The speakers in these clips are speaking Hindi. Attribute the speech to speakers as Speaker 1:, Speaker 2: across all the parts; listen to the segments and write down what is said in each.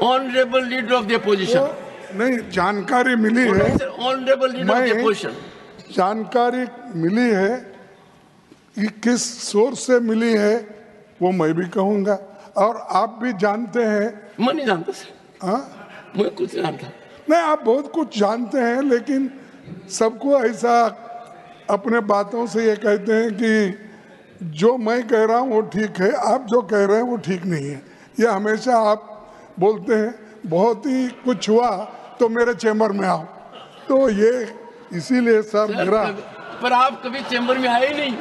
Speaker 1: Honourable leader of the opposition.
Speaker 2: नहीं, जानकारी मिली है,
Speaker 1: honourable leader of the opposition.
Speaker 2: जानकारी मिली है कि किस सोर्स से मिली है वो मैं भी कहूंगा, और आप भी जानते हैं।
Speaker 1: मैं नहीं जानता सर।
Speaker 2: हाँ,
Speaker 1: मैं कुछ नहीं जानता।
Speaker 2: नहीं, आप बहुत कुछ जानते हैं, लेकिन सबको ऐसा अपने बातों से ये कहते हैं कि जो मैं कह रहा हूँ वो ठीक है, आप जो कह रहे हैं वो ठीक नहीं है। ये हमेशा आप बोलते हैं, बहुत ही कुछ हुआ तो मेरे चैम्बर में आओ, तो ये इसीलिए सर मेरा।
Speaker 1: पर आप कभी चैम्बर में आए नहीं।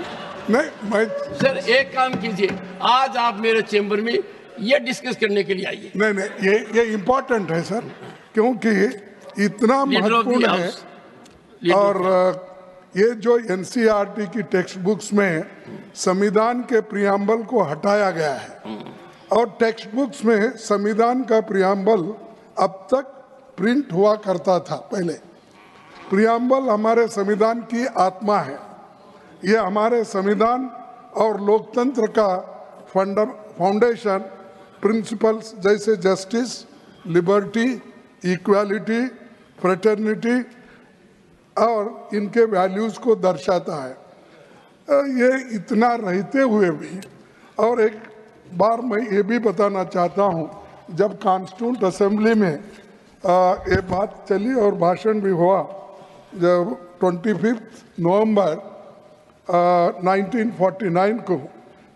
Speaker 2: नहीं, मैं
Speaker 1: सर एक काम कीजिए, आज आप मेरे चैम्बर में ये डिस्कस करने के लिए आइए।
Speaker 2: नहीं नहीं, ये इम्पोर्टेंट है सर, क्योंकि इतना महत्वपूर्ण है। और ये जो एनसीईआरटी की टेक्स्ट बुक्स में संविधान के प्रियम्बल को हटाया गया है, और टेक्स्ट बुक्स में संविधान का प्रियम्बल अब तक प्रिंट हुआ करता था। पहले प्रियम्बल हमारे संविधान की आत्मा है, ये हमारे संविधान और लोकतंत्र का फाउंडेशन प्रिंसिपल्स जैसे जस्टिस, लिबर्टी, इक्वालिटी, फ्रेटर्निटी और इनके वैल्यूज़ को दर्शाता है। ये इतना रहते हुए भी, और एक बार मैं ये भी बताना चाहता हूँ, जब कॉन्स्टिट्यूंट असेंबली में ये बात चली और भाषण भी हुआ, जब 25 नवंबर 1949 को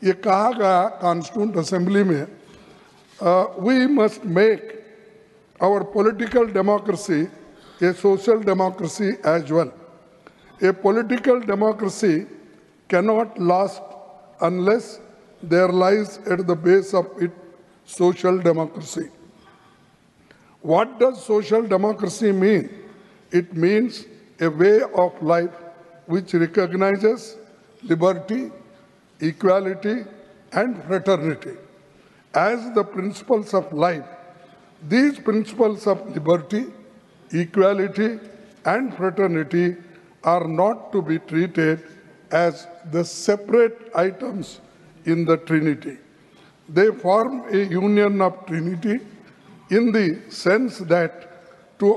Speaker 2: ये कहा गया कॉन्स्टिट्यूंट असेंबली में, we must make our political democracy a social democracy as well. A political democracy cannot last unless there lies at the base of it social democracy. What does social democracy mean? It means a way of life which recognizes liberty, equality, and fraternity as the principles of life. These principles of liberty, equality, and fraternity are not to be treated as the separate items in the Trinity. They form a union of Trinity in the sense that to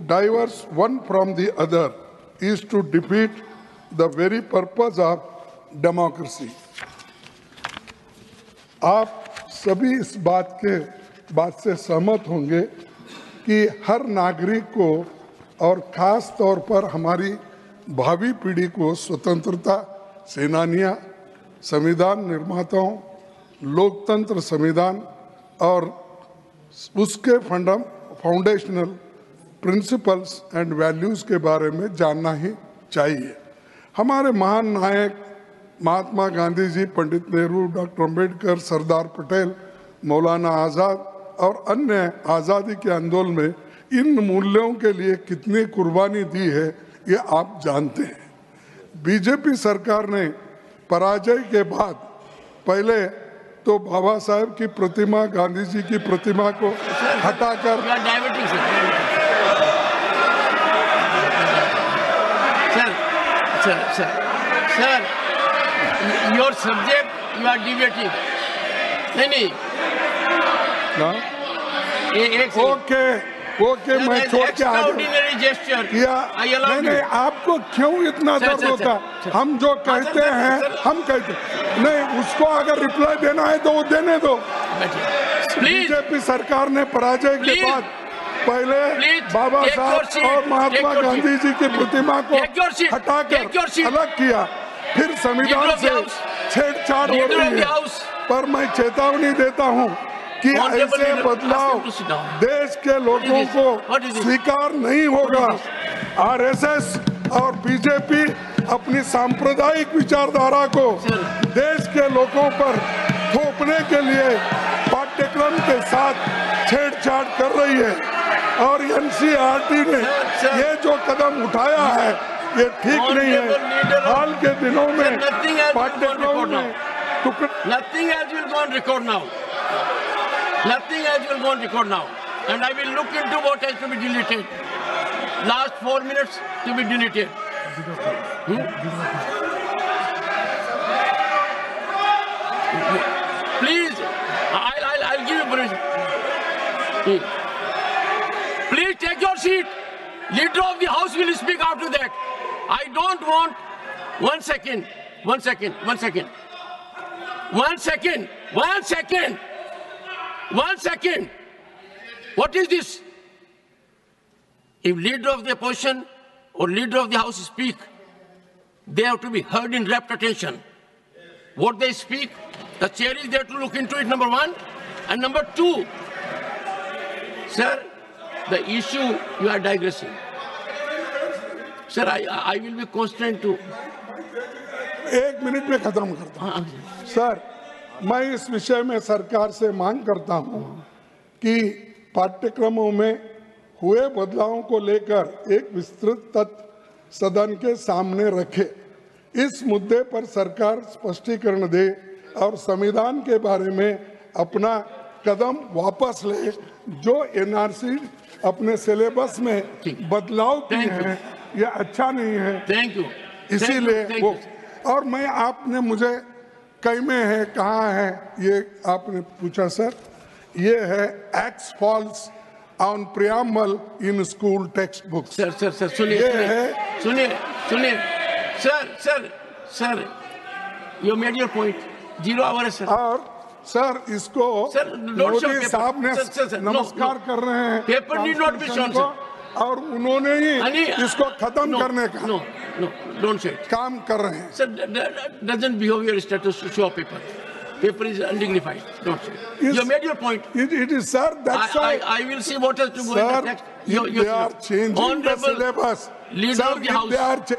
Speaker 2: diverse one from the other is to defeat the very purpose of democracy. आप सभी इस बात से सहमत होंगे कि हर नागरिक को और ख़ास तौर पर हमारी भावी पीढ़ी को स्वतंत्रता सेनानियां, संविधान निर्माताओं, लोकतंत्र संविधान और उसके फाउंडेशनल प्रिंसिपल्स एंड वैल्यूज़ के बारे में जानना ही चाहिए। हमारे महान नायक महात्मा गांधी जी, पंडित नेहरू, डॉक्टर अम्बेडकर, सरदार पटेल, मौलाना आज़ाद और अन्य आज़ादी के आंदोलन में इन मूल्यों के लिए कितनी कुर्बानी दी है ये आप जानते हैं। बीजेपी सरकार ने पराजय के बाद पहले तो बाबा साहेब की प्रतिमा, गांधी जी की प्रतिमा को हटाकर
Speaker 1: sir your subject you are debating. नहीं
Speaker 2: ओके मैं छोड़ के आ गया। नहीं, आपको क्यों इतना दर्द होता? हम जो कहते हैं हम कहते नहीं, उसको अगर रिप्लाई देना है तो वो देने दो। बीजेपी सरकार ने पराजय के बाद पहले बाबा साहब और महात्मा गांधी जी की प्रतिमा को हटाकर अलग किया, फिर संविधान से छेड़छाड़ हो रही है। पर मैं चेतावनी देता हूं कि ऐसे बदलाव देश के लोगों को स्वीकार नहीं होगा। आरएसएस और बीजेपी अपनी सांप्रदायिक विचारधारा को देश के लोगों पर थोपने के लिए पाठ्यक्रम के साथ छेड़छाड़ कर रही है, और एनसीईआरटी ने ये जो कदम उठाया है ये ठीक नहीं है। हाल के दिनों में पाठ्यक्रम में
Speaker 1: nothing else will go on record now. Nothing else will go on record now, and I will look into what has to be deleted. Last 4 minutes to be deleted. Please, I'll give you permission. Please take your seat. Leader of the House will speak after that. I don't want. 1 second. 1 second. 1 second. 1 second. 1 second. 1 second. What is this? If leader of the opposition or leader of the House speak, they have to be heard in rapt attention. What they speak, the chair is there to look into it, number one. And number two, sir, the issue you are digressing. Sir, I will be constrained to.
Speaker 2: 1 minute में खत्म करता हूं। सर, मैं इस विषय में सरकार से मांग करता हूं कि पाठ्यक्रमों में हुए बदलावों को लेकर एक विस्तृत तथ्य सदन के सामने रखे। इस मुद्दे पर सरकार स्पष्टीकरण दे और संविधान के बारे में अपना कदम वापस ले। जो एनआरसी अपने सिलेबस में बदलाव किए हैं, ये अच्छा नहीं है।
Speaker 1: Thank you.
Speaker 2: इसीलिए वो, और मैं, आपने मुझे कई में है, कहाँ है, ये आपने पूछा सर, ये है axe falls on preamble in school text book.
Speaker 1: Sir सुनिए sir you made your point. 0 hour है सर।
Speaker 2: और सर इसको मोदी साहब ने नमस्कार कर रहे हैं,
Speaker 1: paper need not be shown sir,
Speaker 2: और उन्होंने ही इसको खत्म करने का
Speaker 1: डोंट से
Speaker 2: काम कर रहे हैं।
Speaker 1: Sir doesn't behave your status to show paper. Paper is undignified. Don't say. You made your point.
Speaker 2: It is, sir. That's why
Speaker 1: I will see what has to go in the text.
Speaker 2: They are changing the syllabus.
Speaker 1: Leader of the House.